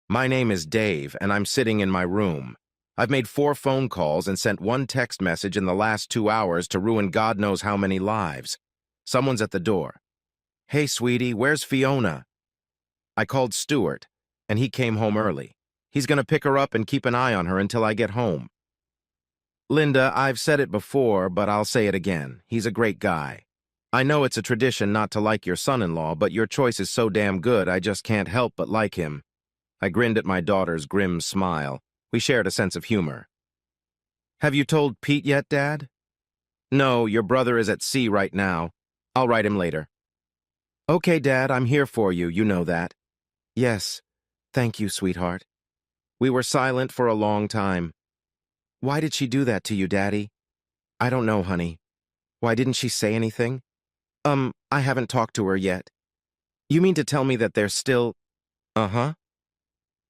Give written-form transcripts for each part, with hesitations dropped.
My name is Dave, and I'm sitting in my room. I've made 4 phone calls and sent 1 text message in the last 2 hours to ruin God knows how many lives. Someone's at the door. Hey, sweetie, where's Fiona? I called Stuart, and he came home early. He's gonna pick her up and keep an eye on her until I get home. Linda, I've said it before, but I'll say it again. He's a great guy. I know it's a tradition not to like your son-in-law, but your choice is so damn good I just can't help but like him. I grinned at my daughter's grim smile. We shared a sense of humor. Have you told Pete yet, Dad? No, your brother is at sea right now. I'll write him later. Okay, Dad, I'm here for you, you know that. Yes, thank you, sweetheart. We were silent for a long time. Why did she do that to you, Daddy? I don't know, honey. Why didn't she say anything? I haven't talked to her yet. You mean to tell me that they're still... Uh-huh.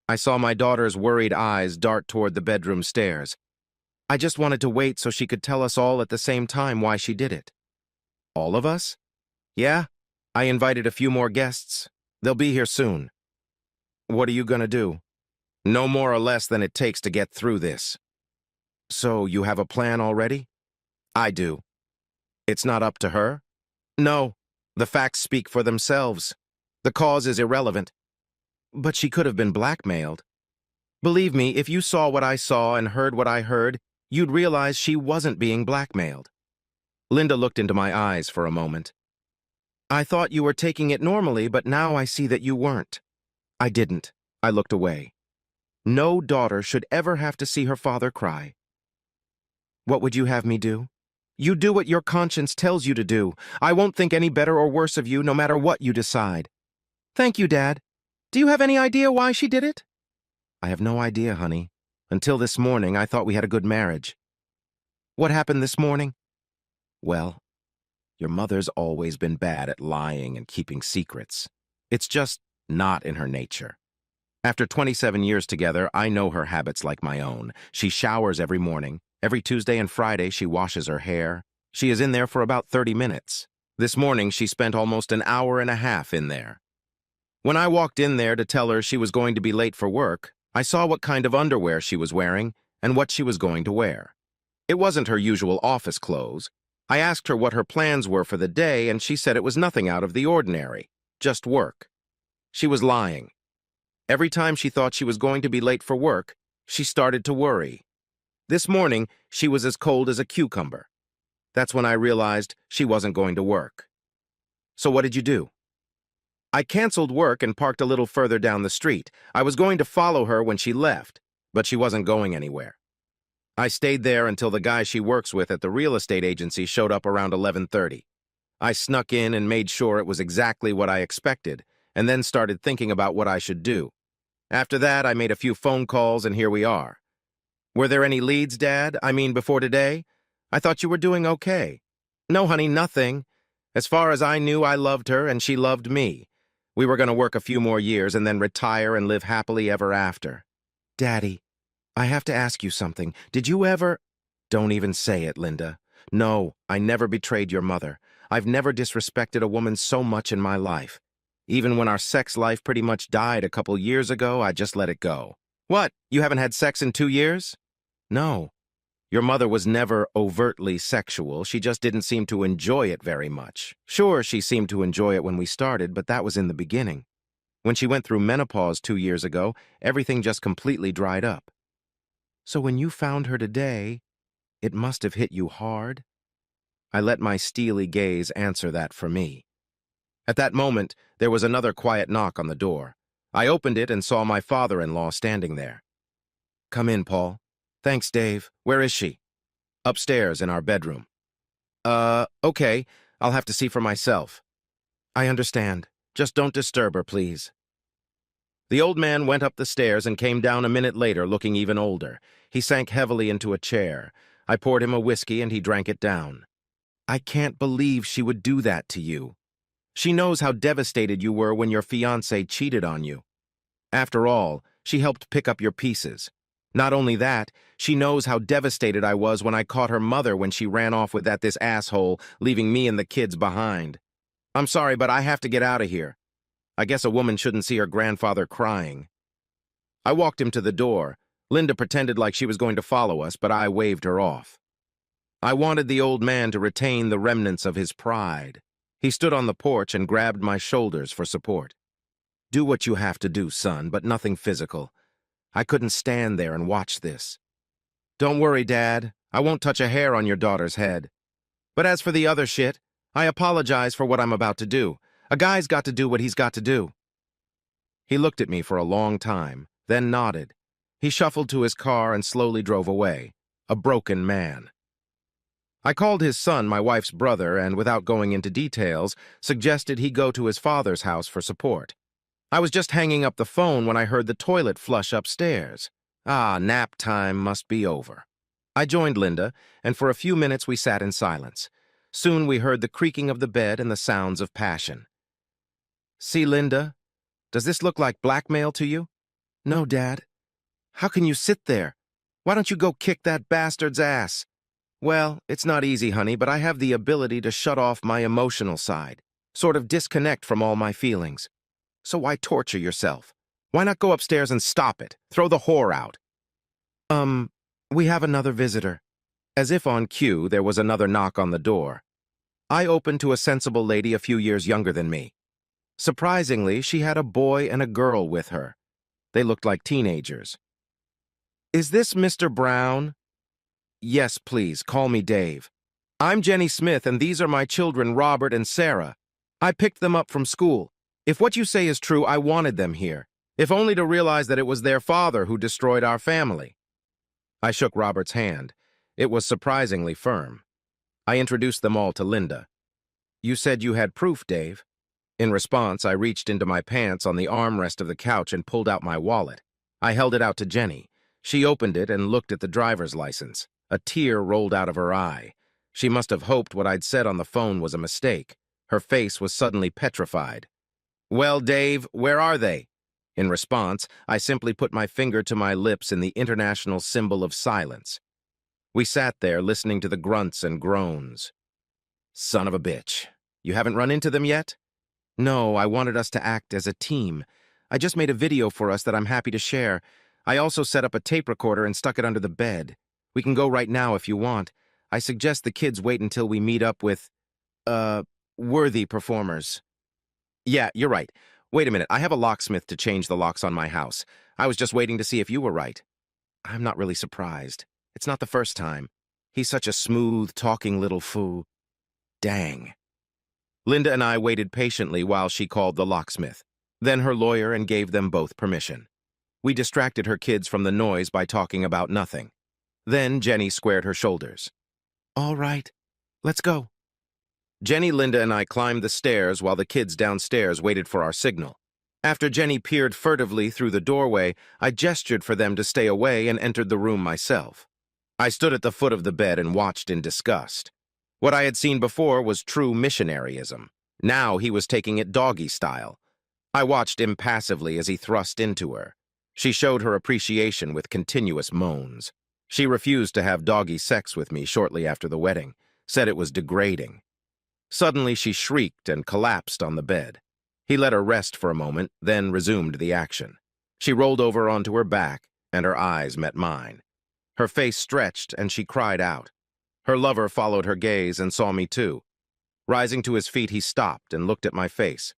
I saw my daughter's worried eyes dart toward the bedroom stairs. I just wanted to wait so she could tell us all at the same time why she did it. All of us? Yeah, I invited a few more guests. They'll be here soon. What are you gonna do? No more or less than it takes to get through this. So you have a plan already? I do. It's not up to her? No, the facts speak for themselves. The cause is irrelevant. But she could have been blackmailed. Believe me, if you saw what I saw and heard what I heard, you'd realize she wasn't being blackmailed. Linda looked into my eyes for a moment. I thought you were taking it normally, but now I see that you weren't. I didn't. I looked away. No daughter should ever have to see her father cry. What would you have me do? You do what your conscience tells you to do. I won't think any better or worse of you, no matter what you decide. Thank you, Dad. Do you have any idea why she did it? I have no idea, honey. Until this morning, I thought we had a good marriage. What happened this morning? Well, your mother's always been bad at lying and keeping secrets. It's just not in her nature. After 27 years together, I know her habits like my own. She showers every morning. Every Tuesday and Friday, she washes her hair. She is in there for about 30 minutes. This morning, she spent almost an hour and a half in there. When I walked in there to tell her she was going to be late for work, I saw what kind of underwear she was wearing and what she was going to wear. It wasn't her usual office clothes. I asked her what her plans were for the day, and she said it was nothing out of the ordinary, just work. She was lying. Every time she thought she was going to be late for work, she started to worry. This morning, she was as cold as a cucumber. That's when I realized she wasn't going to work. So what did you do? I canceled work and parked a little further down the street. I was going to follow her when she left, but she wasn't going anywhere. I stayed there until the guy she works with at the real estate agency showed up around 11:30. I snuck in and made sure it was exactly what I expected, and then started thinking about what I should do. After that, I made a few phone calls, and here we are. Were there any leads, Dad? I mean, before today? I thought you were doing okay. No, honey, nothing. As far as I knew, I loved her, and she loved me. We were going to work a few more years and then retire and live happily ever after. Daddy, I have to ask you something. Did you ever... Don't even say it, Linda. No, I never betrayed your mother. I've never disrespected a woman so much in my life. Even when our sex life pretty much died a couple years ago, I just let it go. What? You haven't had sex in 2 years? No. Your mother was never overtly sexual. She just didn't seem to enjoy it very much. Sure, she seemed to enjoy it when we started, but that was in the beginning. When she went through menopause 2 years ago, everything just completely dried up. So when you found her today, it must have hit you hard? I let my steely gaze answer that for me. At that moment, there was another quiet knock on the door. I opened it and saw my father-in-law standing there. Come in, Paul. Thanks, Dave. Where is she? Upstairs in our bedroom. Okay. I'll have to see for myself. I understand. Just don't disturb her, please. The old man went up the stairs and came down a minute later looking even older. He sank heavily into a chair. I poured him a whiskey and he drank it down. I can't believe she would do that to you. She knows how devastated you were when your fiancé cheated on you. After all, she helped pick up your pieces. Not only that, she knows how devastated I was when I caught her mother when she ran off with this asshole, leaving me and the kids behind. I'm sorry, but I have to get out of here. I guess a woman shouldn't see her grandfather crying. I walked him to the door. Linda pretended like she was going to follow us, but I waved her off. I wanted the old man to retain the remnants of his pride. He stood on the porch and grabbed my shoulders for support. Do what you have to do, son, but nothing physical. I couldn't stand there and watch this. Don't worry, Dad. I won't touch a hair on your daughter's head. But as for the other shit, I apologize for what I'm about to do. A guy's got to do what he's got to do. He looked at me for a long time, then nodded. He shuffled to his car and slowly drove away, a broken man. I called his son my wife's brother and, without going into details, suggested he go to his father's house for support. I was just hanging up the phone when I heard the toilet flush upstairs. Ah, nap time must be over. I joined Linda, and for a few minutes we sat in silence. Soon we heard the creaking of the bed and the sounds of passion. See, Linda, does this look like blackmail to you? No, Dad. How can you sit there? Why don't you go kick that bastard's ass? Well, it's not easy, honey, but I have the ability to shut off my emotional side, sort of disconnect from all my feelings. So why torture yourself? Why not go upstairs and stop it? Throw the whore out. We have another visitor. As if on cue, there was another knock on the door. I opened to a sensible lady a few years younger than me. Surprisingly, she had a boy and a girl with her. They looked like teenagers. Is this Mr. Brown? Yes, please, call me Dave. I'm Jenny Smith, and these are my children, Robert and Sarah. I picked them up from school. If what you say is true, I wanted them here, if only to realize that it was their father who destroyed our family. I shook Robert's hand. It was surprisingly firm. I introduced them all to Linda. You said you had proof, Dave. In response, I reached into my pants on the armrest of the couch and pulled out my wallet. I held it out to Jenny. She opened it and looked at the driver's license. A tear rolled out of her eye. She must have hoped what I'd said on the phone was a mistake. Her face was suddenly petrified. Well, Dave, where are they? In response, I simply put my finger to my lips in the international symbol of silence. We sat there listening to the grunts and groans. Son of a bitch. You haven't run into them yet? No, I wanted us to act as a team. I just made a video for us that I'm happy to share. I also set up a tape recorder and stuck it under the bed. We can go right now if you want. I suggest the kids wait until we meet up with, worthy performers. Yeah, you're right. Wait a minute, I have a locksmith to change the locks on my house. I was just waiting to see if you were right. I'm not really surprised. It's not the first time. He's such a smooth, talking little foo. Dang. Linda and I waited patiently while she called the locksmith, then her lawyer, and gave them both permission. We distracted her kids from the noise by talking about nothing. Then Jenny squared her shoulders. All right, let's go. Jenny, Linda, and I climbed the stairs while the kids downstairs waited for our signal. After Jenny peered furtively through the doorway, I gestured for them to stay away and entered the room myself. I stood at the foot of the bed and watched in disgust. What I had seen before was true missionaryism. Now he was taking it doggy style. I watched impassively as he thrust into her. She showed her appreciation with continuous moans. She refused to have doggy sex with me shortly after the wedding, said it was degrading. Suddenly she shrieked and collapsed on the bed. He let her rest for a moment, then resumed the action. She rolled over onto her back, and her eyes met mine. Her face stretched, and she cried out. Her lover followed her gaze and saw me too. Rising to his feet, he stopped and looked at my face.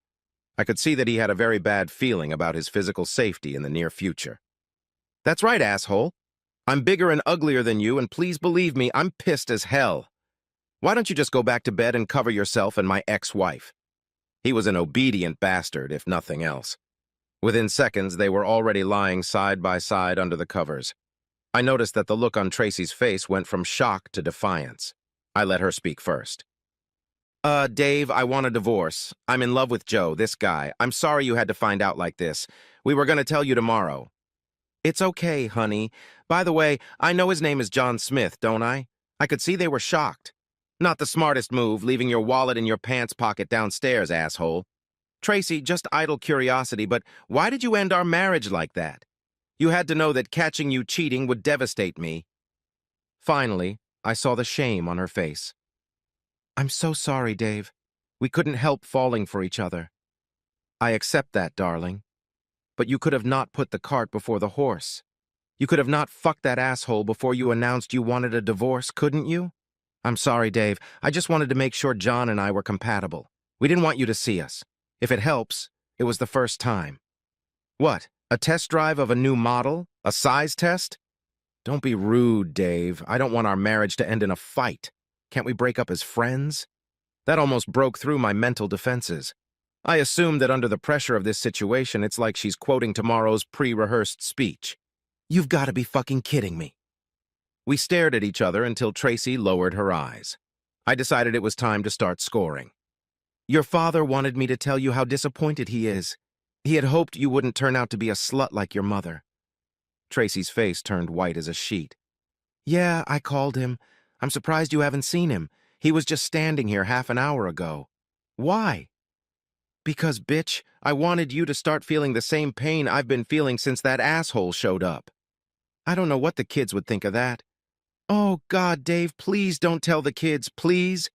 I could see that he had a very bad feeling about his physical safety in the near future. That's right, asshole. I'm bigger and uglier than you, and please believe me, I'm pissed as hell. Why don't you just go back to bed and cover yourself and my ex-wife? He was an obedient bastard, if nothing else. Within seconds, they were already lying side by side under the covers. I noticed that the look on Tracy's face went from shock to defiance. I let her speak first. Dave, I want a divorce. I'm in love with Joe, this guy. I'm sorry you had to find out like this. We were going to tell you tomorrow. It's okay, honey. By the way, I know his name is John Smith, don't I? I could see they were shocked. Not the smartest move, leaving your wallet in your pants pocket downstairs, asshole. Tracy, just idle curiosity, but why did you end our marriage like that? You had to know that catching you cheating would devastate me. Finally, I saw the shame on her face. I'm so sorry, Dave. We couldn't help falling for each other. I accept that, darling. but you could have not put the cart before the horse. You could have not fucked that asshole before you announced you wanted a divorce, couldn't you? I'm sorry, Dave. I just wanted to make sure John and I were compatible. We didn't want you to see us. If it helps, it was the first time. What? A test drive of a new model? A size test? Don't be rude, Dave. I don't want our marriage to end in a fight. Can't we break up as friends? That almost broke through my mental defenses. I assumed that under the pressure of this situation, it's like she's quoting tomorrow's pre-rehearsed speech. You've got to be fucking kidding me. We stared at each other until Tracy lowered her eyes. I decided it was time to start scoring. Your father wanted me to tell you how disappointed he is. He had hoped you wouldn't turn out to be a slut like your mother. Tracy's face turned white as a sheet. Yeah, I called him. I'm surprised you haven't seen him. He was just standing here half an hour ago. Why? Because, bitch, I wanted you to start feeling the same pain I've been feeling since that asshole showed up. I don't know what the kids would think of that. Oh, God, Dave, please don't tell the kids, please.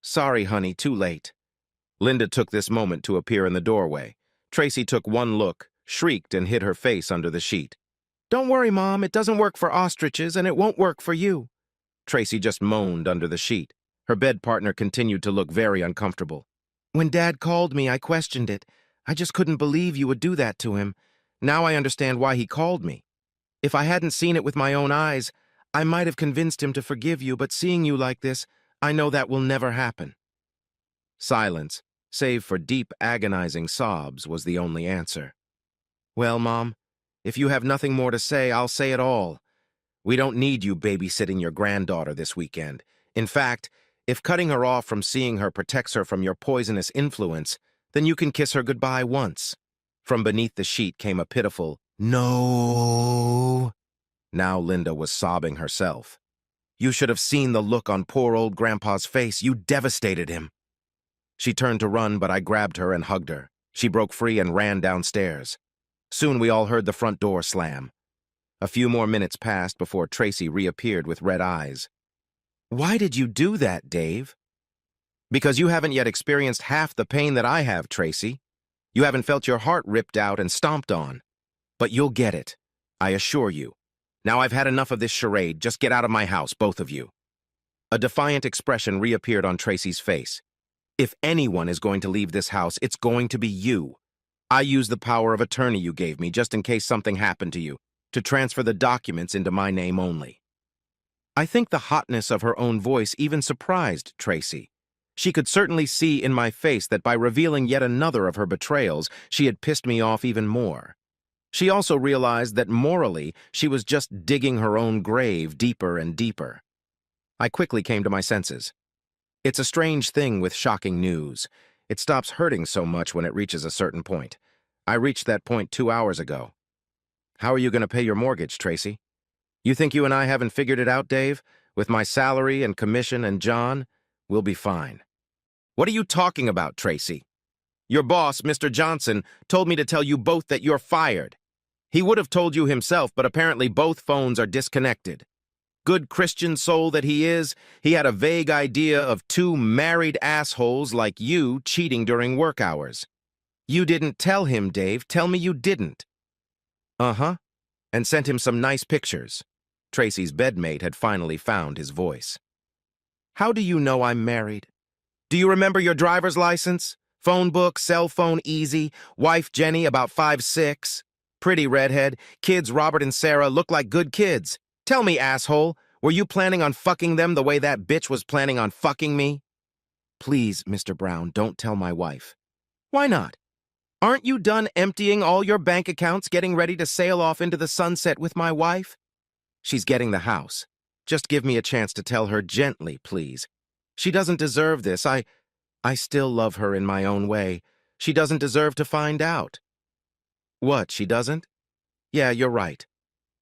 Sorry, honey, too late. Linda took this moment to appear in the doorway. Tracy took one look, shrieked, and hid her face under the sheet. Don't worry, Mom, it doesn't work for ostriches, and it won't work for you. Tracy just moaned under the sheet. Her bed partner continued to look very uncomfortable. When Dad called me, I questioned it. I just couldn't believe you would do that to him. Now I understand why he called me. If I hadn't seen it with my own eyes, I might have convinced him to forgive you, but seeing you like this, I know that will never happen. Silence, save for deep, agonizing sobs, was the only answer. Well, Mom, if you have nothing more to say, I'll say it all. We don't need you babysitting your granddaughter this weekend. In fact, if cutting her off from seeing her protects her from your poisonous influence, then you can kiss her goodbye once. From beneath the sheet came a pitiful, no. Now Linda was sobbing herself. You should have seen the look on poor old Grandpa's face. You devastated him. She turned to run, but I grabbed her and hugged her. She broke free and ran downstairs. Soon we all heard the front door slam. A few more minutes passed before Tracy reappeared with red eyes. Why did you do that, Dave? Because you haven't yet experienced half the pain that I have, Tracy. You haven't felt your heart ripped out and stomped on. But you'll get it, I assure you. Now I've had enough of this charade. Just get out of my house, both of you. A defiant expression reappeared on Tracy's face. If anyone is going to leave this house, it's going to be you. I used the power of attorney you gave me just in case something happened to you, to transfer the documents into my name only. I think the hotness of her own voice even surprised Tracy. She could certainly see in my face that by revealing yet another of her betrayals, she had pissed me off even more. She also realized that morally, she was just digging her own grave deeper and deeper. I quickly came to my senses. It's a strange thing with shocking news. It stops hurting so much when it reaches a certain point. I reached that point 2 hours ago. How are you going to pay your mortgage, Tracy? You think you and I haven't figured it out, Dave? With my salary and commission and John, we'll be fine. What are you talking about, Tracy? Your boss, Mr. Johnson, told me to tell you both that you're fired. He would have told you himself, but apparently both phones are disconnected. Good Christian soul that he is, he had a vague idea of two married assholes like you cheating during work hours. You didn't tell him, Dave. Tell me you didn't. Uh-huh. And sent him some nice pictures. Tracy's bedmate had finally found his voice. How do you know I'm married? Do you remember your driver's license? Phone book, cell phone easy, wife Jenny about 5'6", pretty redhead, kids Robert and Sarah look like good kids. Tell me, asshole, were you planning on fucking them the way that bitch was planning on fucking me? Please, Mr. Brown, don't tell my wife. Why not? Aren't you done emptying all your bank accounts getting ready to sail off into the sunset with my wife? She's getting the house. Just give me a chance to tell her gently, please. She doesn't deserve this. I still love her in my own way. She doesn't deserve to find out. What, she doesn't? Yeah, you're right.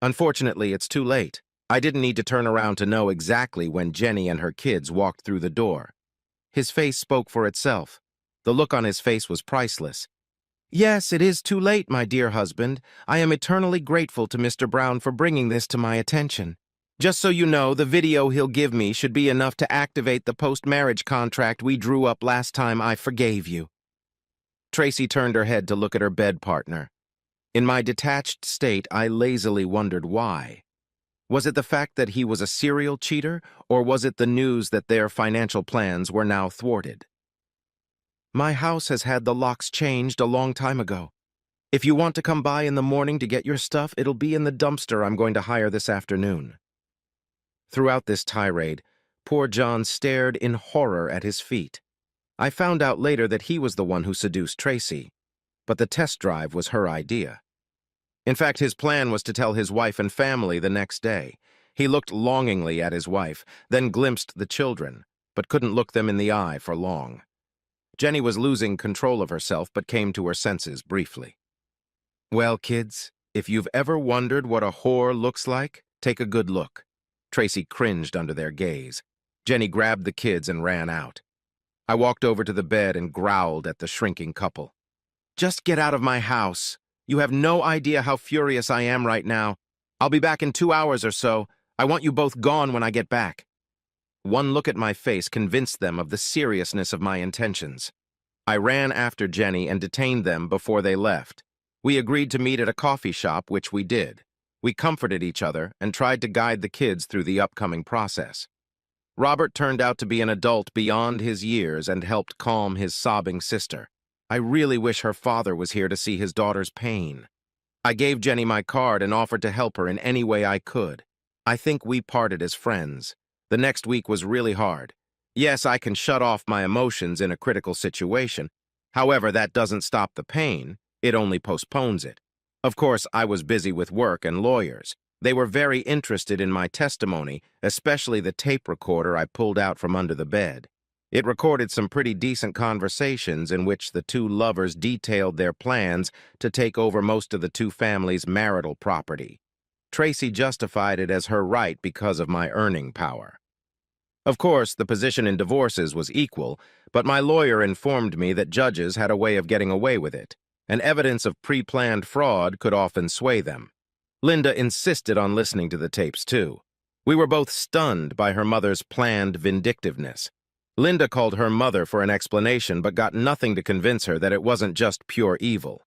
Unfortunately, it's too late. I didn't need to turn around to know exactly when Jenny and her kids walked through the door. His face spoke for itself. The look on his face was priceless. Yes, it is too late, my dear husband. I am eternally grateful to Mr. Brown for bringing this to my attention. Just so you know, the video he'll give me should be enough to activate the post-marriage contract we drew up last time I forgave you. Tracy turned her head to look at her bed partner. In my detached state, I lazily wondered why. Was it the fact that he was a serial cheater, or was it the news that their financial plans were now thwarted? My house has had the locks changed a long time ago. If you want to come by in the morning to get your stuff, it'll be in the dumpster I'm going to hire this afternoon. Throughout this tirade, poor John stared in horror at his feet. I found out later that he was the one who seduced Tracy, but the test drive was her idea. In fact, his plan was to tell his wife and family the next day. He looked longingly at his wife, then glimpsed the children, but couldn't look them in the eye for long. Jenny was losing control of herself, but came to her senses briefly. Well, kids, if you've ever wondered what a whore looks like, take a good look. Tracy cringed under their gaze. Jenny grabbed the kids and ran out. I walked over to the bed and growled at the shrinking couple. Just get out of my house. You have no idea how furious I am right now. I'll be back in 2 hours or so. I want you both gone when I get back. One look at my face convinced them of the seriousness of my intentions. I ran after Jenny and detained them before they left. We agreed to meet at a coffee shop, which we did. We comforted each other and tried to guide the kids through the upcoming process. Robert turned out to be an adult beyond his years and helped calm his sobbing sister. I really wish her father was here to see his daughter's pain. I gave Jenny my card and offered to help her in any way I could. I think we parted as friends. The next week was really hard. Yes, I can shut off my emotions in a critical situation. However, that doesn't stop the pain. It only postpones it. Of course, I was busy with work and lawyers. They were very interested in my testimony, especially the tape recorder I pulled out from under the bed. It recorded some pretty decent conversations in which the two lovers detailed their plans to take over most of the two families' marital property. Tracy justified it as her right because of my earning power. Of course, the position in divorces was equal, but my lawyer informed me that judges had a way of getting away with it, and evidence of pre-planned fraud could often sway them. Linda insisted on listening to the tapes, too. We were both stunned by her mother's planned vindictiveness. Linda called her mother for an explanation, but got nothing to convince her that it wasn't just pure evil.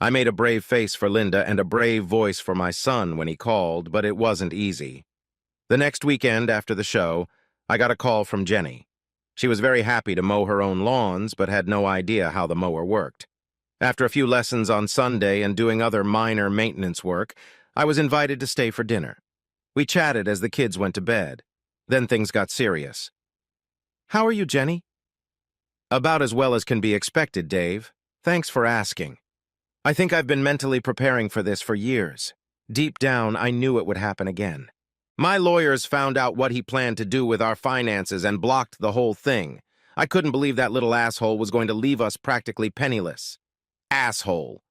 I made a brave face for Linda and a brave voice for my son when he called, but it wasn't easy. The next weekend after the show, I got a call from Jenny. She was very happy to mow her own lawns, but had no idea how the mower worked. After a few lessons on Sunday and doing other minor maintenance work, I was invited to stay for dinner. We chatted as the kids went to bed. Then things got serious. How are you, Jenny? About as well as can be expected, Dave. Thanks for asking. I think I've been mentally preparing for this for years. Deep down, I knew it would happen again. My lawyers found out what he planned to do with our finances and blocked the whole thing. I couldn't believe that little asshole was going to leave us practically penniless. Asshole.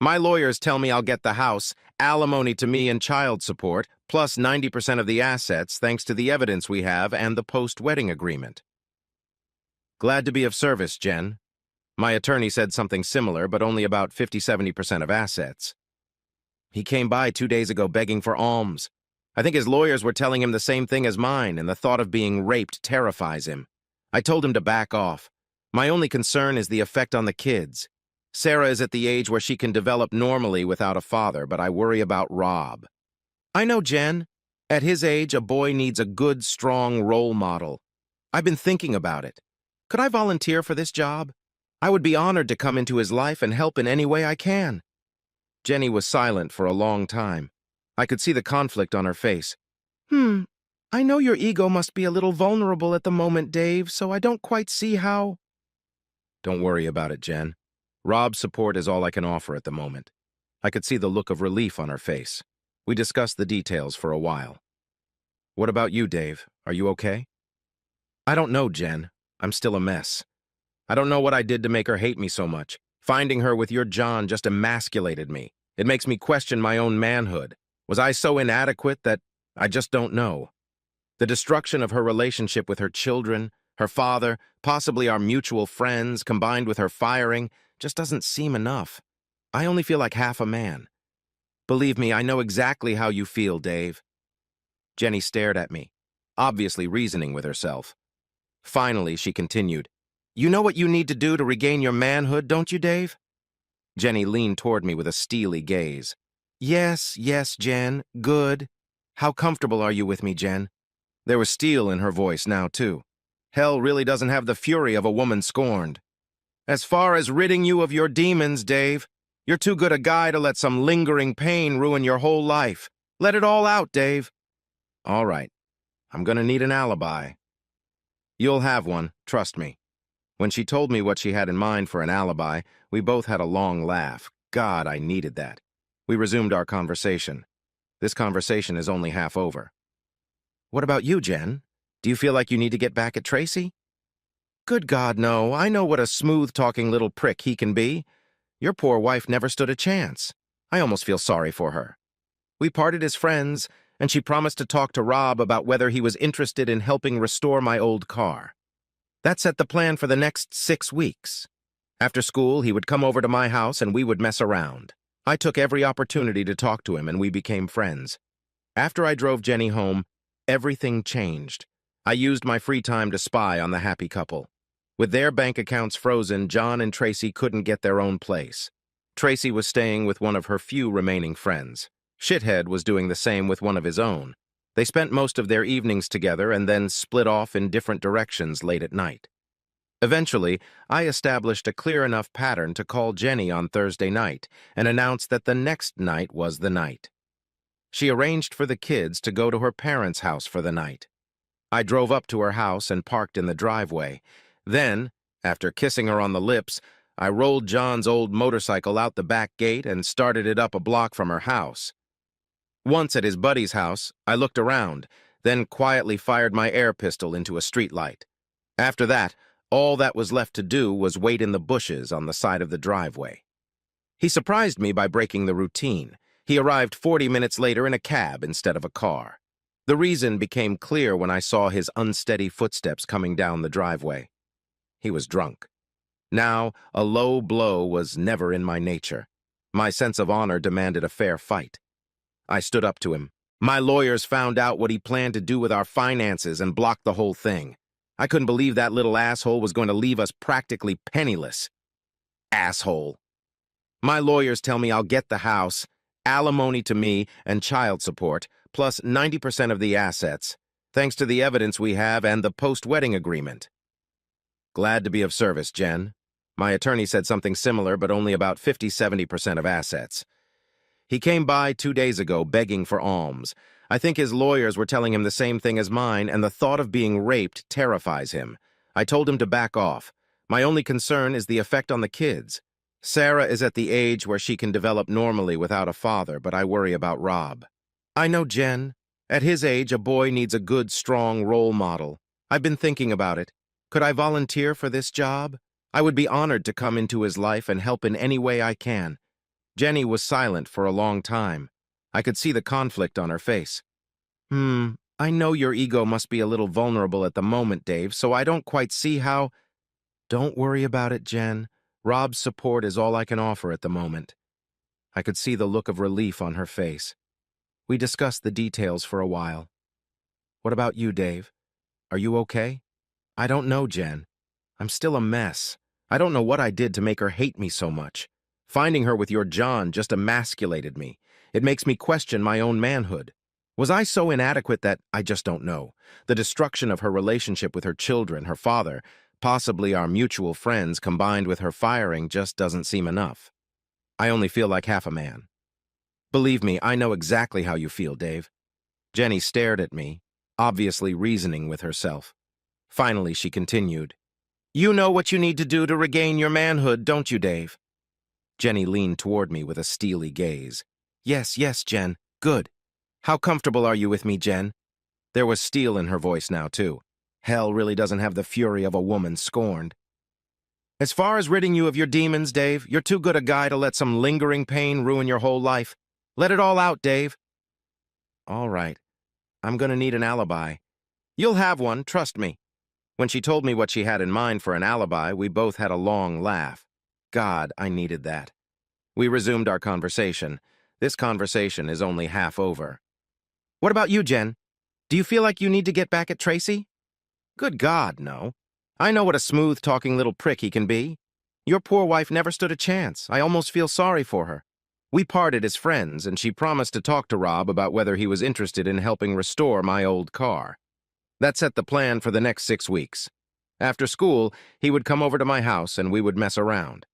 My lawyers tell me I'll get the house, alimony to me and child support, plus 90% of the assets thanks to the evidence we have and the post-wedding agreement. Glad to be of service, Jen. My attorney said something similar, but only about 50–70% of assets. He came by 2 days ago begging for alms. I think his lawyers were telling him the same thing as mine, and the thought of being raped terrifies him. I told him to back off. My only concern is the effect on the kids. Sarah is at the age where she can develop normally without a father, but I worry about Rob. I know, Jen. At his age, a boy needs a good, strong role model. I've been thinking about it. Could I volunteer for this job? I would be honored to come into his life and help in any way I can. Jenny was silent for a long time. I could see the conflict on her face. I know your ego must be a little vulnerable at the moment, Dave, so I don't quite see how... Don't worry about it, Jen. Rob's support is all I can offer at the moment. I could see the look of relief on her face. We discussed the details for a while. What about you, Dave? Are you okay? I don't know, Jen. I'm still a mess. I don't know what I did to make her hate me so much. Finding her with your John just emasculated me. It makes me question my own manhood. Was I so inadequate that I just don't know? The destruction of her relationship with her children, her father, possibly our mutual friends, combined with her firing, just doesn't seem enough. I only feel like half a man. Believe me, I know exactly how you feel, Dave. Jenny stared at me, obviously reasoning with herself. Finally, she continued, You know what you need to do to regain your manhood, don't you, Dave? Jenny leaned toward me with a steely gaze. Yes, yes, Jen, good. How comfortable are you with me, Jen? There was steel in her voice now, too. Hell really doesn't have the fury of a woman scorned. As far as ridding you of your demons, Dave, you're too good a guy to let some lingering pain ruin your whole life. Let it all out, Dave. All right, I'm gonna need an alibi. You'll have one, trust me. When she told me what she had in mind for an alibi, we both had a long laugh. God, I needed that. We resumed our conversation. This conversation is only half over. What about you, Jen? Do you feel like you need to get back at Tracy? Good God, no. I know what a smooth-talking little prick he can be. Your poor wife never stood a chance. I almost feel sorry for her. We parted as friends, and she promised to talk to Rob about whether he was interested in helping restore my old car. That set the plan for the next 6 weeks. After school, he would come over to my house and we would mess around. I took every opportunity to talk to him and we became friends. After I drove Jenny home, everything changed. I used my free time to spy on the happy couple. With their bank accounts frozen, John and Tracy couldn't get their own place. Tracy was staying with one of her few remaining friends. Shithead was doing the same with one of his own. They spent most of their evenings together and then split off in different directions late at night. Eventually, I established a clear enough pattern to call Jenny on Thursday night and announce that the next night was the night. She arranged for the kids to go to her parents' house for the night. I drove up to her house and parked in the driveway. Then, after kissing her on the lips, I rolled John's old motorcycle out the back gate and started it up a block from her house. Once at his buddy's house, I looked around, then quietly fired my air pistol into a streetlight. After that, all that was left to do was wait in the bushes on the side of the driveway. He surprised me by breaking the routine. He arrived 40 minutes later in a cab instead of a car. The reason became clear when I saw his unsteady footsteps coming down the driveway. He was drunk. Now, a low blow was never in my nature. My sense of honor demanded a fair fight. I stood up to him. My lawyers found out what he planned to do with our finances and blocked the whole thing. I couldn't believe that little asshole was going to leave us practically penniless. Asshole. My lawyers tell me I'll get the house, alimony to me, and child support, plus 90% of the assets, thanks to the evidence we have and the post-wedding agreement. Glad to be of service, Jen. My attorney said something similar, but only about 50–70% of assets. He came by 2 days ago begging for alms. I think his lawyers were telling him the same thing as mine, and the thought of being raped terrifies him. I told him to back off. My only concern is the effect on the kids. Sarah is at the age where she can develop normally without a father, but I worry about Rob. I know, Jen. At his age, a boy needs a good, strong role model. I've been thinking about it. Could I volunteer for this job? I would be honored to come into his life and help in any way I can. Jenny was silent for a long time. I could see the conflict on her face. I know your ego must be a little vulnerable at the moment, Dave, so I don't quite see how— Don't worry about it, Jen. Rob's support is all I can offer at the moment. I could see the look of relief on her face. We discussed the details for a while. What about you, Dave? Are you okay? I don't know, Jen. I'm still a mess. I don't know what I did to make her hate me so much. Finding her with your John just emasculated me. It makes me question my own manhood. Was I so inadequate that— I just don't know. The destruction of her relationship with her children, her father, possibly our mutual friends, combined with her firing, just doesn't seem enough. I only feel like half a man. Believe me, I know exactly how you feel, Dave. Jenny stared at me, obviously reasoning with herself. Finally, she continued. You know what you need to do to regain your manhood, don't you, Dave? Jenny leaned toward me with a steely gaze. Yes, yes, Jen. Good. How comfortable are you with me, Jen? There was steel in her voice now, too. Hell really doesn't have the fury of a woman scorned. As far as ridding you of your demons, Dave, you're too good a guy to let some lingering pain ruin your whole life. Let it all out, Dave. All right. I'm gonna need an alibi. You'll have one, trust me. When she told me what she had in mind for an alibi, we both had a long laugh. God, I needed that. We resumed our conversation. This conversation is only half over. What about you, Jen? Do you feel like you need to get back at Tracy? Good God, no. I know what a smooth-talking little prick he can be. Your poor wife never stood a chance. I almost feel sorry for her. We parted as friends, and she promised to talk to Rob about whether he was interested in helping restore my old car. That set the plan for the next 6 weeks. After school, he would come over to my house and we would mess around.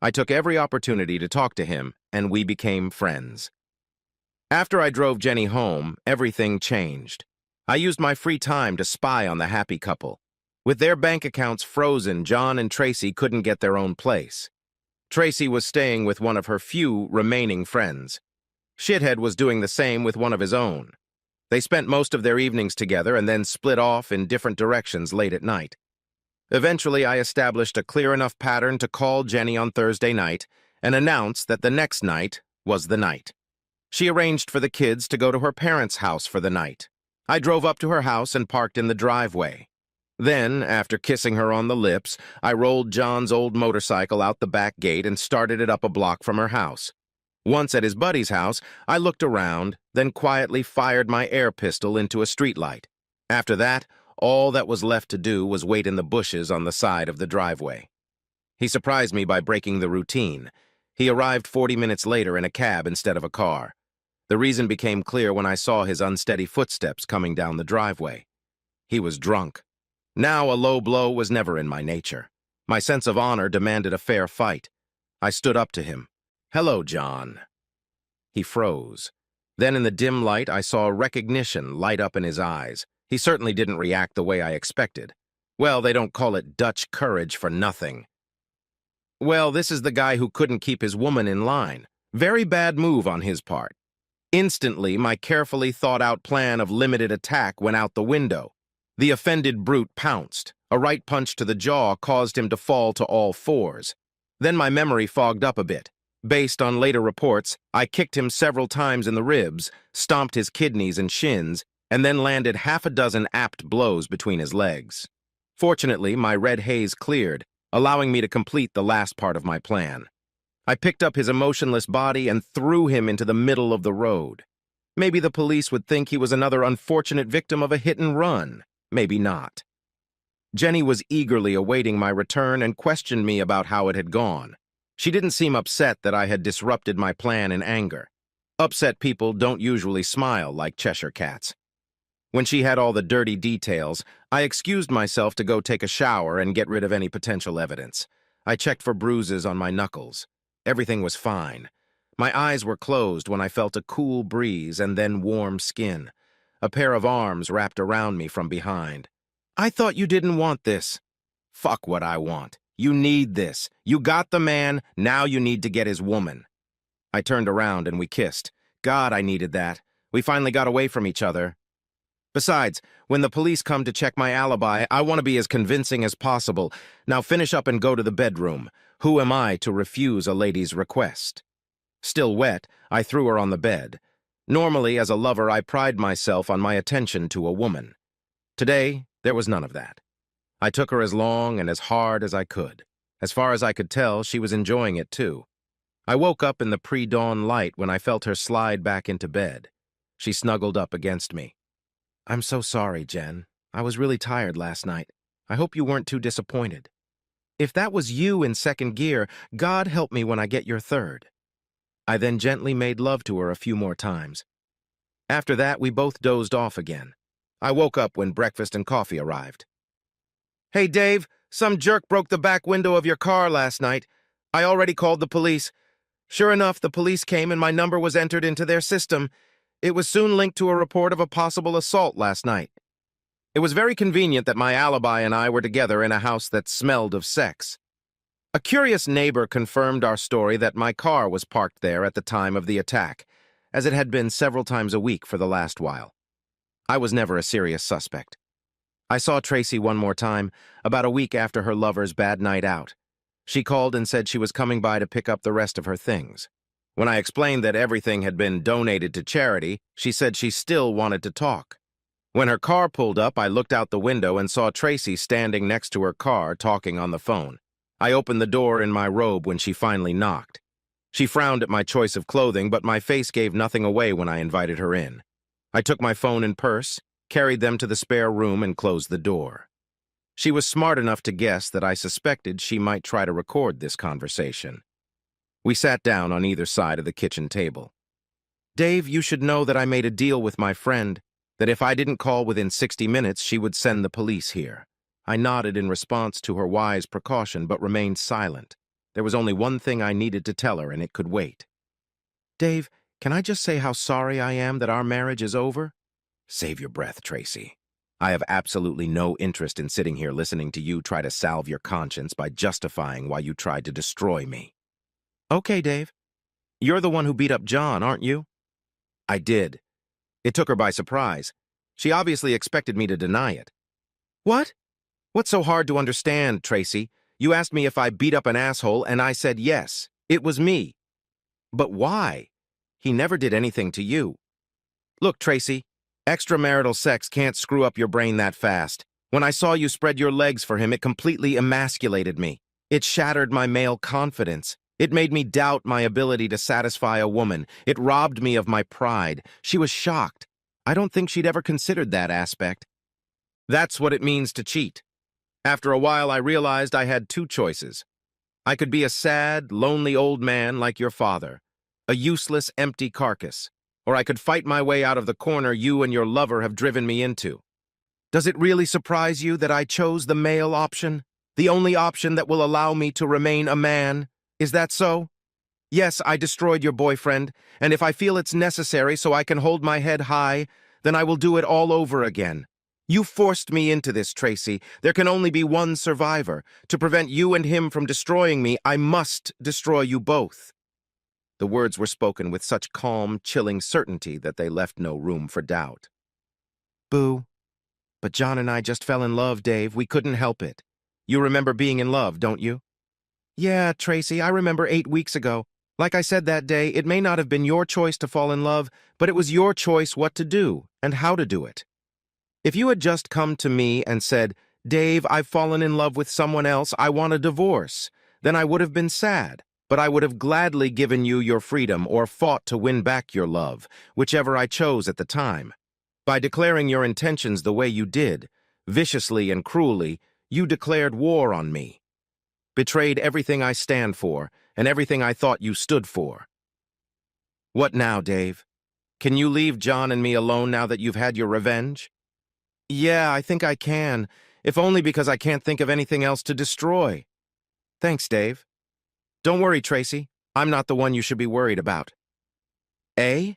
I took every opportunity to talk to him, and we became friends. After I drove Jenny home, everything changed. I used my free time to spy on the happy couple. With their bank accounts frozen, John and Tracy couldn't get their own place. Tracy was staying with one of her few remaining friends. Shithead was doing the same with one of his own. They spent most of their evenings together and then split off in different directions late at night. Eventually, I established a clear enough pattern to call Jenny on Thursday night and announce that the next night was the night. She arranged for the kids to go to her parents' house for the night. I drove up to her house and parked in the driveway. Then, after kissing her on the lips, I rolled John's old motorcycle out the back gate and started it up a block from her house. Once at his buddy's house, I looked around, then quietly fired my air pistol into a streetlight. After that, all that was left to do was wait in the bushes on the side of the driveway. He surprised me by breaking the routine. He arrived 40 minutes later in a cab instead of a car. The reason became clear when I saw his unsteady footsteps coming down the driveway. He was drunk. Now a low blow was never in my nature. My sense of honor demanded a fair fight. I stood up to him. "Hello, John." He froze. Then in the dim light, I saw recognition light up in his eyes. He certainly didn't react the way I expected. Well, they don't call it Dutch courage for nothing. Well, this is the guy who couldn't keep his woman in line. Very bad move on his part. Instantly, my carefully thought-out plan of limited attack went out the window. The offended brute pounced. A right punch to the jaw caused him to fall to all fours. Then my memory fogged up a bit. Based on later reports, I kicked him several times in the ribs, stomped his kidneys and shins, and then landed half a dozen apt blows between his legs. Fortunately, my red haze cleared, allowing me to complete the last part of my plan. I picked up his emotionless body and threw him into the middle of the road. Maybe the police would think he was another unfortunate victim of a hit and run. Maybe not. Jenny was eagerly awaiting my return and questioned me about how it had gone. She didn't seem upset that I had disrupted my plan in anger. Upset people don't usually smile like Cheshire cats. When she had all the dirty details, I excused myself to go take a shower and get rid of any potential evidence. I checked for bruises on my knuckles. Everything was fine. My eyes were closed when I felt a cool breeze and then warm skin. A pair of arms wrapped around me from behind. "I thought you didn't want this." "Fuck what I want. You need this. You got the man, now you need to get his woman." I turned around and we kissed. God, I needed that. We finally got away from each other. Besides, when the police come to check my alibi, I want to be as convincing as possible. Now finish up and go to the bedroom. Who am I to refuse a lady's request? Still wet, I threw her on the bed. Normally, as a lover, I pride myself on my attention to a woman. Today, there was none of that. I took her as long and as hard as I could. As far as I could tell, she was enjoying it too. I woke up in the pre-dawn light when I felt her slide back into bed. She snuggled up against me. "I'm so sorry, Jen. I was really tired last night. I hope you weren't too disappointed. If that was you in second gear, God help me when I get your third." I then gently made love to her a few more times. After that, we both dozed off again. I woke up when breakfast and coffee arrived. "Hey, Dave, some jerk broke the back window of your car last night. I already called the police. Sure enough, the police came and my number was entered into their system. It was soon linked to a report of a possible assault last night. It was very convenient that my alibi and I were together in a house that smelled of sex. A curious neighbor confirmed our story that my car was parked there at the time of the attack, as it had been several times a week for the last while. I was never a serious suspect. I saw Tracy one more time, about a week after her lover's bad night out. She called and said she was coming by to pick up the rest of her things. When I explained that everything had been donated to charity, she said she still wanted to talk. When her car pulled up, I looked out the window and saw Tracy standing next to her car talking on the phone. I opened the door in my robe when she finally knocked. She frowned at my choice of clothing, but my face gave nothing away when I invited her in. I took my phone and purse, carried them to the spare room, and closed the door. She was smart enough to guess that I suspected she might try to record this conversation. We sat down on either side of the kitchen table. Dave, you should know that I made a deal with my friend, that if I didn't call within 60 minutes, she would send the police here. I nodded in response to her wise precaution, but remained silent. There was only one thing I needed to tell her, and it could wait. Dave, can I just say how sorry I am that our marriage is over? Save your breath, Tracy. I have absolutely no interest in sitting here listening to you try to salve your conscience by justifying why you tried to destroy me. Okay, Dave. You're the one who beat up John, aren't you? I did. It took her by surprise. She obviously expected me to deny it. What? What's so hard to understand, Tracy? You asked me if I beat up an asshole, and I said yes. It was me. But why? He never did anything to you. Look, Tracy, extramarital sex can't screw up your brain that fast. When I saw you spread your legs for him, it completely emasculated me. It shattered my male confidence. It made me doubt my ability to satisfy a woman. It robbed me of my pride. She was shocked. I don't think she'd ever considered that aspect. That's what it means to cheat. After a while, I realized I had two choices. I could be a sad, lonely old man like your father, a useless, empty carcass, or I could fight my way out of the corner you and your lover have driven me into. Does it really surprise you that I chose the male option? The only option that will allow me to remain a man? Is that so? Yes, I destroyed your boyfriend, and if I feel it's necessary so I can hold my head high, then I will do it all over again. You forced me into this, Tracy. There can only be one survivor. To prevent you and him from destroying me, I must destroy you both. The words were spoken with such calm, chilling certainty that they left no room for doubt. Boo. But John and I just fell in love, Dave. We couldn't help it. You remember being in love, don't you? Yeah, Tracy, I remember 8 weeks ago. Like I said that day, it may not have been your choice to fall in love, but it was your choice what to do and how to do it. If you had just come to me and said, Dave, I've fallen in love with someone else, I want a divorce, then I would have been sad, but I would have gladly given you your freedom or fought to win back your love, whichever I chose at the time. By declaring your intentions the way you did, viciously and cruelly, you declared war on me. Betrayed everything I stand for, and everything I thought you stood for. What now, Dave? Can you leave John and me alone now that you've had your revenge? Yeah, I think I can, if only because I can't think of anything else to destroy. Thanks, Dave. Don't worry, Tracy. I'm not the one you should be worried about. Eh?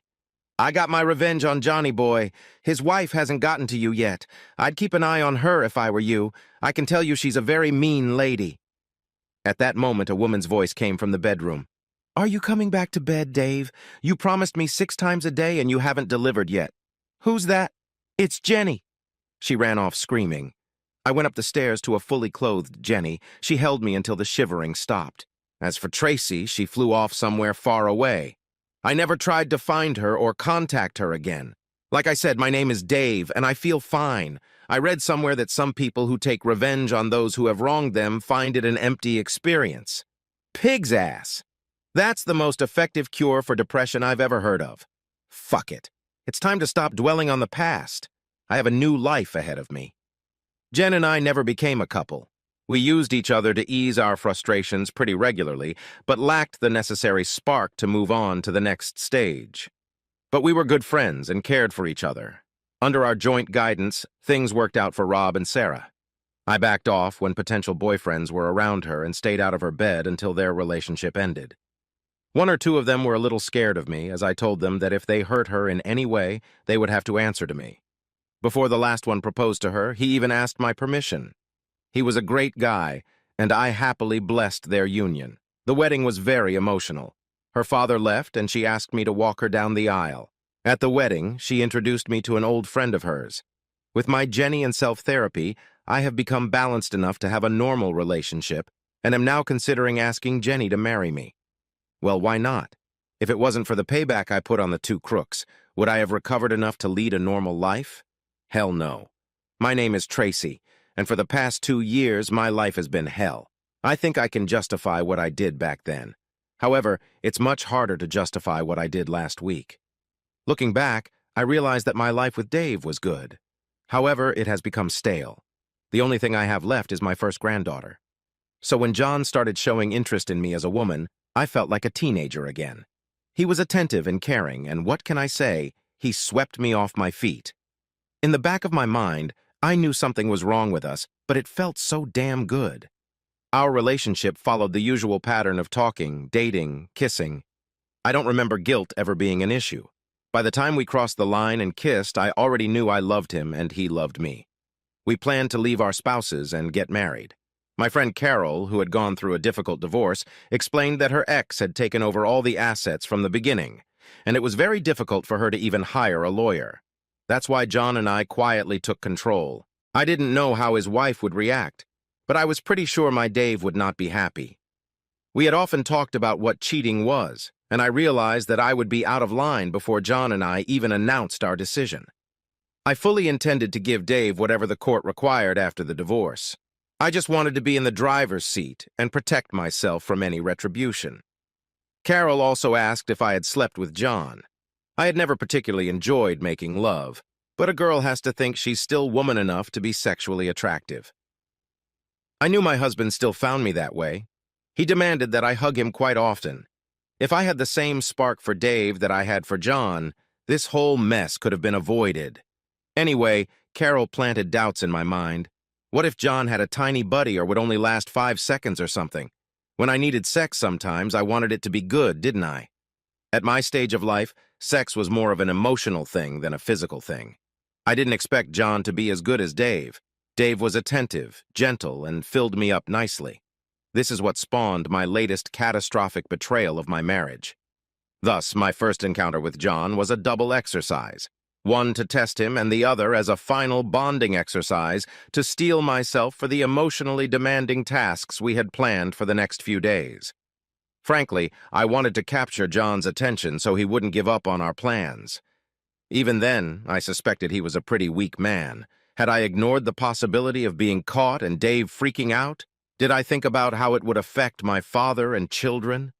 I got my revenge on Johnny Boy. His wife hasn't gotten to you yet. I'd keep an eye on her if I were you. I can tell you she's a very mean lady. At that moment, a woman's voice came from the bedroom. Are you coming back to bed, Dave? You promised me 6 times a day and you haven't delivered yet. Who's that? It's Jenny. She ran off screaming. I went up the stairs to a fully clothed Jenny. She held me until the shivering stopped. As for Tracy, she flew off somewhere far away. I never tried to find her or contact her again. Like I said, my name is Dave, and I feel fine. I read somewhere that some people who take revenge on those who have wronged them find it an empty experience. Pig's ass! That's the most effective cure for depression I've ever heard of. Fuck it. It's time to stop dwelling on the past. I have a new life ahead of me. Jen and I never became a couple. We used each other to ease our frustrations pretty regularly, but lacked the necessary spark to move on to the next stage. But we were good friends and cared for each other. Under our joint guidance, things worked out for Rob and Sarah. I backed off when potential boyfriends were around her and stayed out of her bed until their relationship ended. 1 or 2 of them were a little scared of me, as I told them that if they hurt her in any way, they would have to answer to me. Before the last one proposed to her, he even asked my permission. He was a great guy, and I happily blessed their union. The wedding was very emotional. Her father left, and she asked me to walk her down the aisle. At the wedding, she introduced me to an old friend of hers. With my Jenny and self-therapy, I have become balanced enough to have a normal relationship, and am now considering asking Jenny to marry me. Well, why not? If it wasn't for the payback I put on the 2 crooks, would I have recovered enough to lead a normal life? Hell no. My name is Tracy, and for the past 2 years, my life has been hell. I think I can justify what I did back then. However, it's much harder to justify what I did last week. Looking back, I realized that my life with Dave was good. However, it has become stale. The only thing I have left is my first granddaughter. So when John started showing interest in me as a woman, I felt like a teenager again. He was attentive and caring, and what can I say? He swept me off my feet. In the back of my mind, I knew something was wrong with us, but it felt so damn good. Our relationship followed the usual pattern of talking, dating, kissing. I don't remember guilt ever being an issue. By the time we crossed the line and kissed, I already knew I loved him and he loved me. We planned to leave our spouses and get married. My friend Carol, who had gone through a difficult divorce, explained that her ex had taken over all the assets from the beginning, and it was very difficult for her to even hire a lawyer. That's why John and I quietly took control. I didn't know how his wife would react, but I was pretty sure my Dave would not be happy. We had often talked about what cheating was, and I realized that I would be out of line before John and I even announced our decision. I fully intended to give Dave whatever the court required after the divorce. I just wanted to be in the driver's seat and protect myself from any retribution. Carol also asked if I had slept with John. I had never particularly enjoyed making love, but a girl has to think she's still woman enough to be sexually attractive. I knew my husband still found me that way. He demanded that I hug him quite often. If I had the same spark for Dave that I had for John, this whole mess could have been avoided. Anyway, Carol planted doubts in my mind. What if John had a tiny buddy or would only last 5 seconds or something? When I needed sex sometimes, I wanted it to be good, didn't I? At my stage of life, sex was more of an emotional thing than a physical thing. I didn't expect John to be as good as Dave. Dave was attentive, gentle, and filled me up nicely. This is what spawned my latest catastrophic betrayal of my marriage. Thus, my first encounter with John was a double exercise. One to test him and the other as a final bonding exercise to steel myself for the emotionally demanding tasks we had planned for the next few days. Frankly, I wanted to capture John's attention so he wouldn't give up on our plans. Even then, I suspected he was a pretty weak man. Had I ignored the possibility of being caught and Dave freaking out? Did I think about how it would affect my father and children?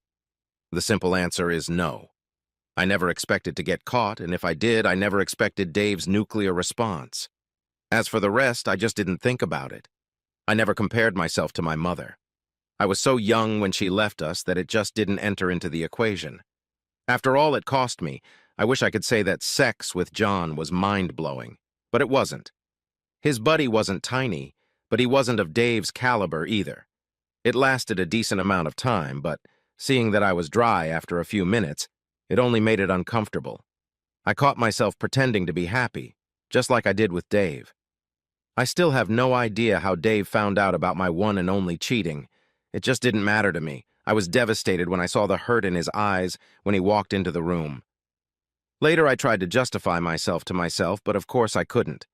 The simple answer is no. I never expected to get caught, and if I did, I never expected Dave's nuclear response. As for the rest, I just didn't think about it. I never compared myself to my mother. I was so young when she left us that it just didn't enter into the equation. After all it cost me, I wish I could say that sex with John was mind-blowing, but it wasn't. His buddy wasn't tiny, but he wasn't of Dave's caliber either. It lasted a decent amount of time, but seeing that I was dry after a few minutes, it only made it uncomfortable. I caught myself pretending to be happy, just like I did with Dave. I still have no idea how Dave found out about my one and only cheating. It just didn't matter to me. I was devastated when I saw the hurt in his eyes when he walked into the room. Later, I tried to justify myself to myself, but of course I couldn't.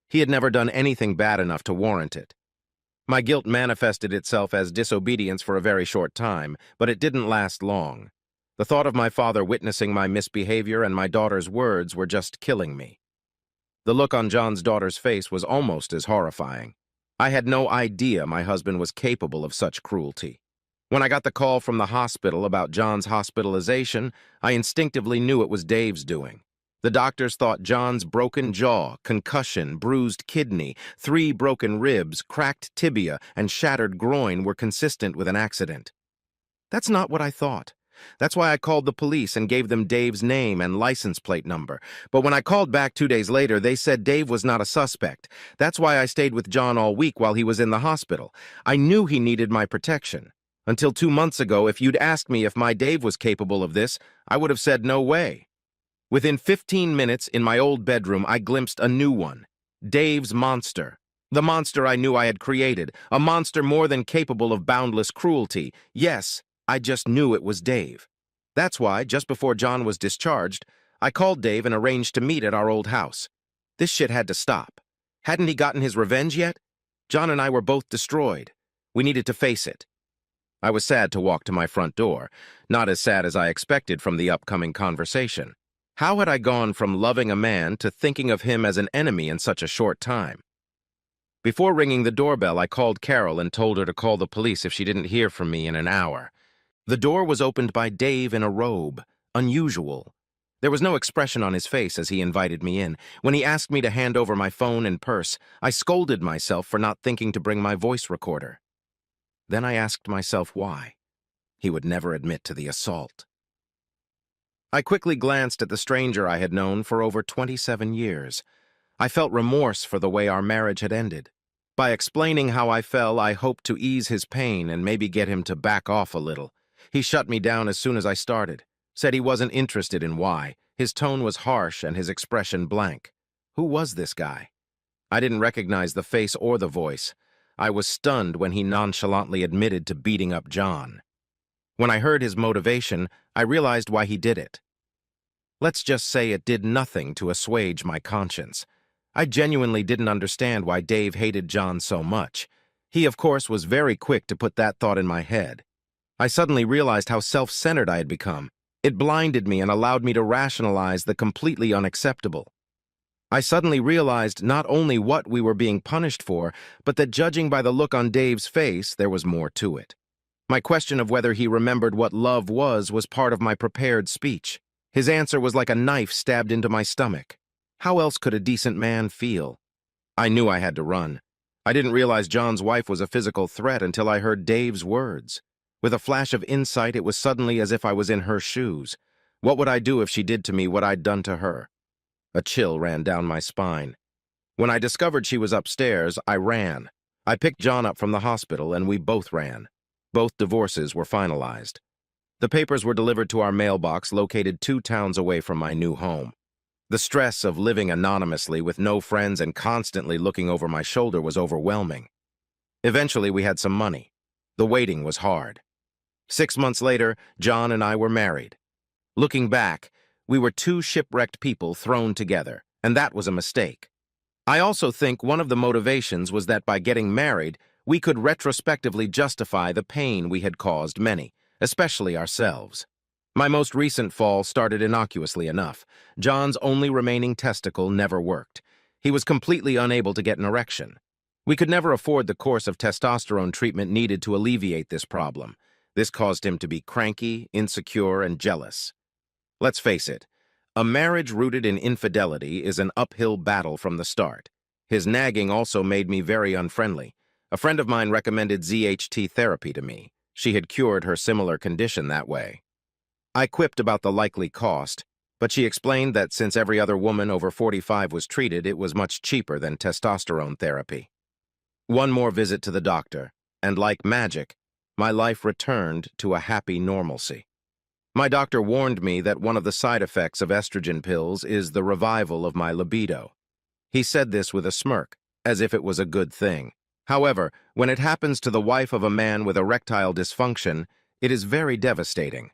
He had never done anything bad enough to warrant it. My guilt manifested itself as disobedience for a very short time, but it didn't last long. The thought of my father witnessing my misbehavior and my daughter's words were just killing me. The look on John's daughter's face was almost as horrifying. I had no idea my husband was capable of such cruelty. When I got the call from the hospital about John's hospitalization, I instinctively knew it was Dave's doing. The doctors thought John's broken jaw, concussion, bruised kidney, 3 broken ribs, cracked tibia, and shattered groin were consistent with an accident. That's not what I thought. That's why I called the police and gave them Dave's name and license plate number. But when I called back 2 days later, they said Dave was not a suspect. That's why I stayed with John all week while he was in the hospital. I knew he needed my protection. Until 2 months ago, if you'd asked me if my Dave was capable of this, I would have said no way. Within 15 minutes, in my old bedroom, I glimpsed a new one. Dave's monster. The monster I knew I had created. A monster more than capable of boundless cruelty. Yes, I just knew it was Dave. That's why, just before John was discharged, I called Dave and arranged to meet at our old house. This shit had to stop. Hadn't he gotten his revenge yet? John and I were both destroyed. We needed to face it. I was sad to walk to my front door, not as sad as I expected from the upcoming conversation. How had I gone from loving a man to thinking of him as an enemy in such a short time? Before ringing the doorbell, I called Carol and told her to call the police if she didn't hear from me in an hour. The door was opened by Dave in a robe, unusual. There was no expression on his face as he invited me in. When he asked me to hand over my phone and purse, I scolded myself for not thinking to bring my voice recorder. Then I asked myself why. He would never admit to the assault. I quickly glanced at the stranger I had known for over 27 years. I felt remorse for the way our marriage had ended. By explaining how I fell, I hoped to ease his pain and maybe get him to back off a little. He shut me down as soon as I started, said he wasn't interested in why. His tone was harsh and his expression blank. Who was this guy? I didn't recognize the face or the voice. I was stunned when he nonchalantly admitted to beating up John. When I heard his motivation, I realized why he did it. Let's just say it did nothing to assuage my conscience. I genuinely didn't understand why Dave hated John so much. He, of course, was very quick to put that thought in my head. I suddenly realized how self-centered I had become. It blinded me and allowed me to rationalize the completely unacceptable. I suddenly realized not only what we were being punished for, but that judging by the look on Dave's face, there was more to it. My question of whether he remembered what love was part of my prepared speech. His answer was like a knife stabbed into my stomach. How else could a decent man feel? I knew I had to run. I didn't realize John's wife was a physical threat until I heard Dave's words. With a flash of insight, it was suddenly as if I was in her shoes. What would I do if she did to me what I'd done to her? A chill ran down my spine. When I discovered she was upstairs, I ran. I picked John up from the hospital, and we both ran. Both divorces were finalized. The papers were delivered to our mailbox located 2 towns away from my new home. The stress of living anonymously with no friends and constantly looking over my shoulder was overwhelming. Eventually, we had some money. The waiting was hard. 6 months later, John and I were married. Looking back, we were 2 shipwrecked people thrown together, and that was a mistake. I also think one of the motivations was that by getting married, we could retrospectively justify the pain we had caused many, especially ourselves. My most recent fall started innocuously enough. John's only remaining testicle never worked. He was completely unable to get an erection. We could never afford the course of testosterone treatment needed to alleviate this problem. This caused him to be cranky, insecure, and jealous. Let's face it, a marriage rooted in infidelity is an uphill battle from the start. His nagging also made me very unfriendly. A friend of mine recommended ZHT therapy to me. She had cured her similar condition that way. I quipped about the likely cost, but she explained that since every other woman over 45 was treated, it was much cheaper than testosterone therapy. One more visit to the doctor, and like magic, my life returned to a happy normalcy. My doctor warned me that one of the side effects of estrogen pills is the revival of my libido. He said this with a smirk, as if it was a good thing. However, when it happens to the wife of a man with erectile dysfunction, it is very devastating.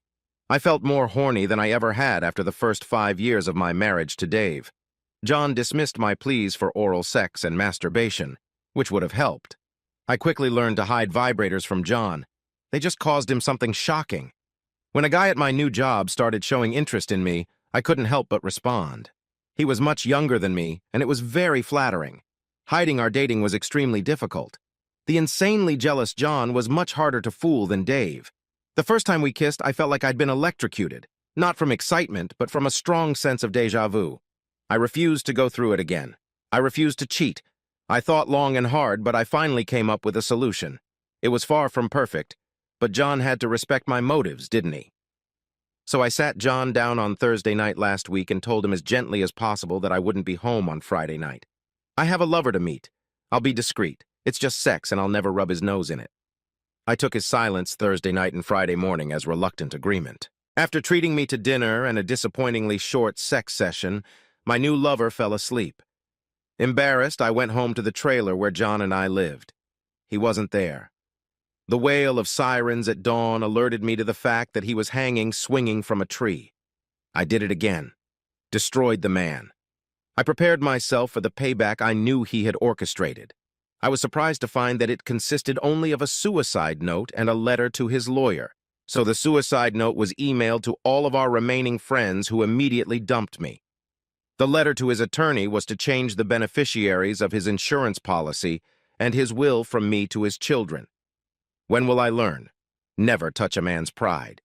I felt more horny than I ever had after the first 5 years of my marriage to Dave. John dismissed my pleas for oral sex and masturbation, which would have helped. I quickly learned to hide vibrators from John. They just caused him something shocking. When a guy at my new job started showing interest in me, I couldn't help but respond. He was much younger than me, and it was very flattering. Hiding our dating was extremely difficult. The insanely jealous John was much harder to fool than Dave. The first time we kissed, I felt like I'd been electrocuted, not from excitement, but from a strong sense of déjà vu. I refused to go through it again. I refused to cheat. I thought long and hard, but I finally came up with a solution. It was far from perfect, but John had to respect my motives, didn't he? So I sat John down on Thursday night last week and told him as gently as possible that I wouldn't be home on Friday night. I have a lover to meet. I'll be discreet. It's just sex, and I'll never rub his nose in it. I took his silence Thursday night and Friday morning as reluctant agreement. After treating me to dinner and a disappointingly short sex session, my new lover fell asleep. Embarrassed, I went home to the trailer where John and I lived. He wasn't there. The wail of sirens at dawn alerted me to the fact that he was hanging swinging from a tree. I did it again. Destroyed the man. I prepared myself for the payback I knew he had orchestrated. I was surprised to find that it consisted only of a suicide note and a letter to his lawyer. So the suicide note was emailed to all of our remaining friends who immediately dumped me. The letter to his attorney was to change the beneficiaries of his insurance policy and his will from me to his children. When will I learn? Never touch a man's pride.